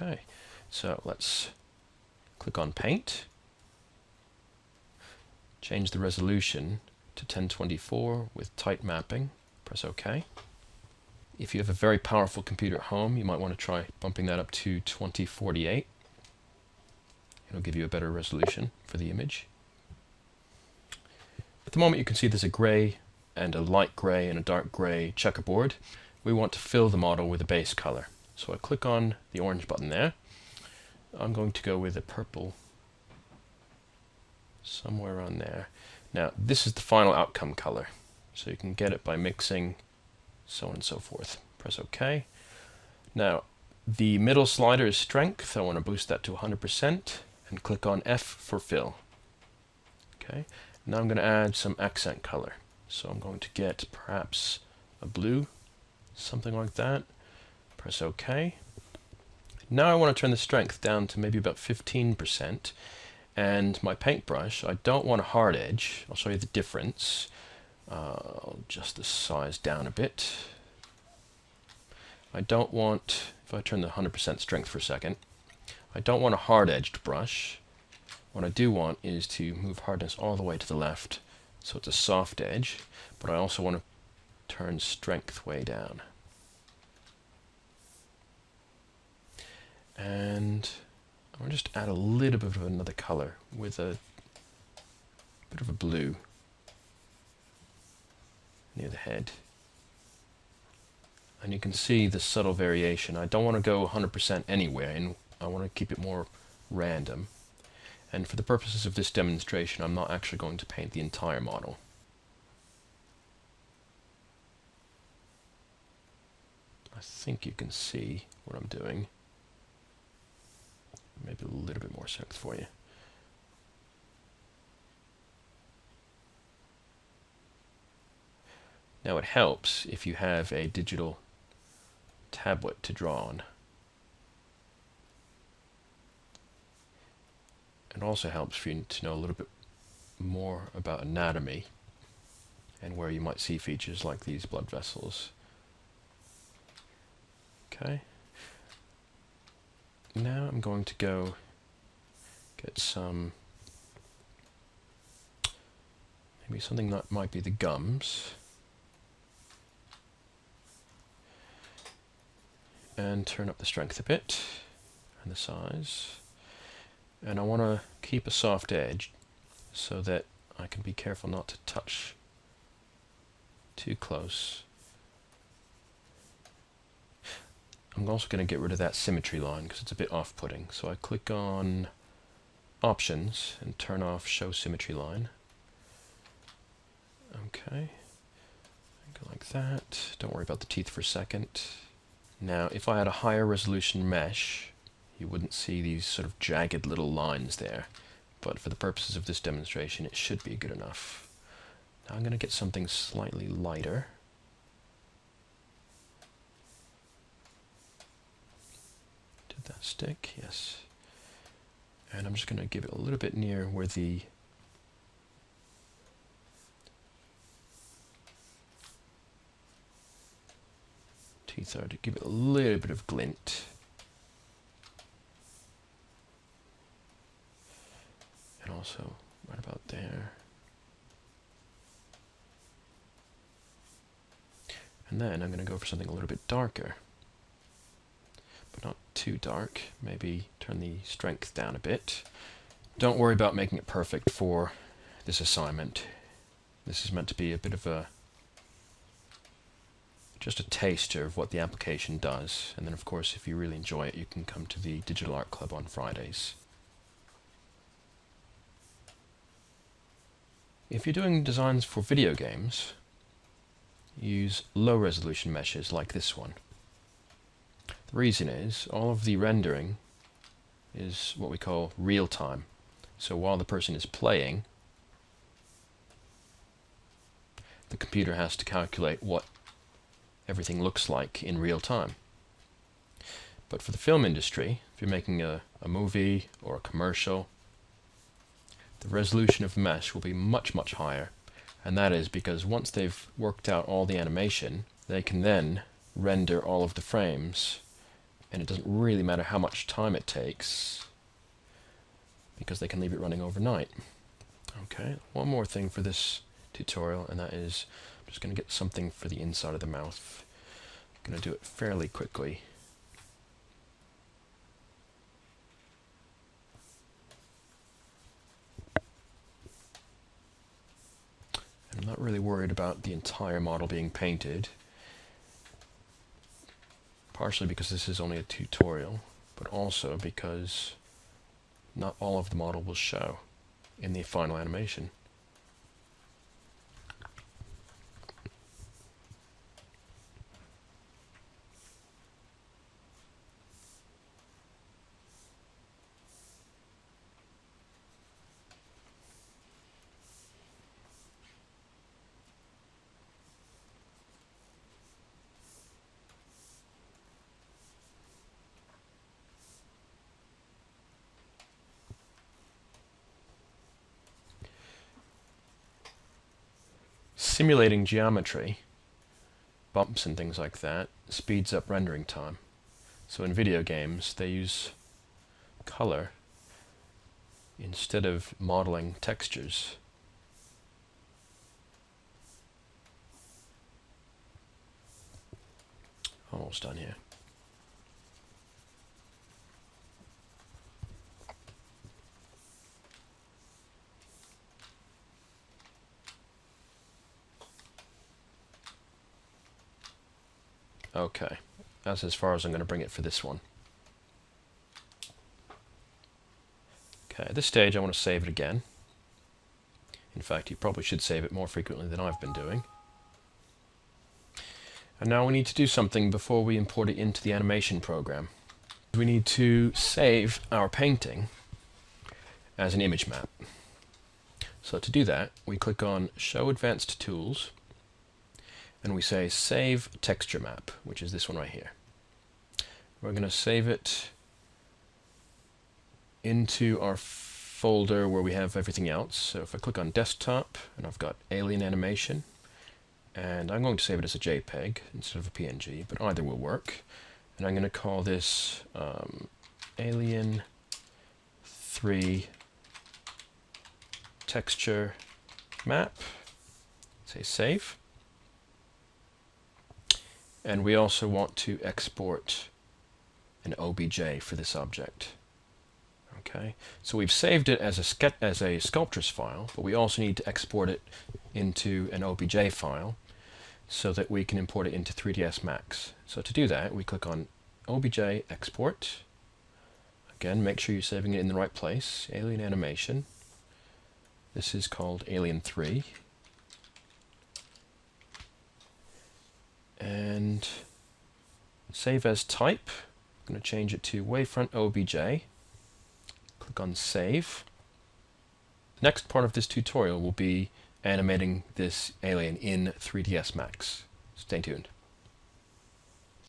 Okay, so let's click on Paint, change the resolution to 1024 with tight mapping, press OK. If you have a very powerful computer at home, you might want to try bumping that up to 2048. It'll give you a better resolution for the image. At the moment you can see there's a grey and a light grey and a dark grey checkerboard. We want to fill the model with a base color. So I click on the orange button there. I'm going to go with a purple somewhere on there. Now this is the final outcome color. So you can get it by mixing, so on and so forth. Press OK. Now the middle slider is strength. I want to boost that to 100% and click on F for fill. Okay. Now I'm going to add some accent color. So I'm going to get perhaps a blue, something like that. Press OK. Now I want to turn the strength down to maybe about 15%. And my paintbrush, I don't want a hard edge. I'll show you the difference. I'll adjust the size down a bit. I don't want, if I turn the 100% strength for a second, I don't want a hard-edged brush. What I do want is to move hardness all the way to the left, so it's a soft edge, but I also want to turn strength way down. And I'll just add a little bit of another color with a bit of a blue near the head. And you can see the subtle variation. I don't want to go 100% anywhere, and I want to keep it more random. And for the purposes of this demonstration, I'm not actually going to paint the entire model. I think you can see what I'm doing. Maybe a little bit more strength for you. Now it helps if you have a digital tablet to draw on. It also helps for you to know a little bit more about anatomy and where you might see features like these blood vessels. Okay. Now I'm going to go get some, maybe something that might be the gums, and turn up the strength a bit and the size. And I want to keep a soft edge so that I can be careful not to touch too close. I'm also going to get rid of that symmetry line because it's a bit off-putting. So I click on Options and turn off Show Symmetry Line. Okay, go like that. Don't worry about the teeth for a second. Now, if I had a higher resolution mesh, you wouldn't see these sort of jagged little lines there. But for the purposes of this demonstration, it should be good enough. Now I'm going to get something slightly lighter. Did that stick? Yes. And I'm just going to give it a little bit near where the teeth are, to give it a little bit of glint. And also right about there. And then I'm going to go for something a little bit darker, but not too dark. Maybe turn the strength down a bit. Don't worry about making it perfect for this assignment. This is meant to be a bit of just a taster of what the application does. And then of course, if you really enjoy it, you can come to the Digital Art Club on Fridays. If you're doing designs for video games, use low resolution meshes like this one. The reason is all of the rendering is what we call real time. So while the person is playing, the computer has to calculate what everything looks like in real time. But for the film industry, if you're making a movie or a commercial, the resolution of the mesh will be much, much higher. And that is because once they've worked out all the animation, they can then render all of the frames and it doesn't really matter how much time it takes because they can leave it running overnight. Okay, one more thing for this tutorial, and that is I'm just going to get something for the inside of the mouth. I'm going to do it fairly quickly. I'm not really worried about the entire model being painted, partially because this is only a tutorial, but also because not all of the model will show in the final animation. Simulating geometry, bumps and things like that, speeds up rendering time. So in video games, they use color instead of modeling textures. Almost done here. Okay, that's as far as I'm going to bring it for this one. Okay, at this stage I want to save it again. In fact, you probably should save it more frequently than I've been doing. And now we need to do something before we import it into the animation program. We need to save our painting as an image map. So to do that, we click on Show Advanced Tools, and we say Save Texture Map, which is this one right here. We're going to save it into our folder where we have everything else. So if I click on Desktop, and I've got Alien Animation, and I'm going to save it as a JPEG instead of a PNG, but either will work. And I'm going to call this Alien 3 Texture Map. Say Save. And we also want to export an OBJ for this object. Okay, so we've saved it as a Sculptris file, but we also need to export it into an OBJ file so that we can import it into 3ds Max. So to do that, we click on OBJ Export. Again, make sure you're saving it in the right place. Alien Animation. This is called Alien 3. And save as type. I'm going to change it to Wavefront OBJ. Click on Save. The next part of this tutorial will be animating this alien in 3ds Max. Stay tuned.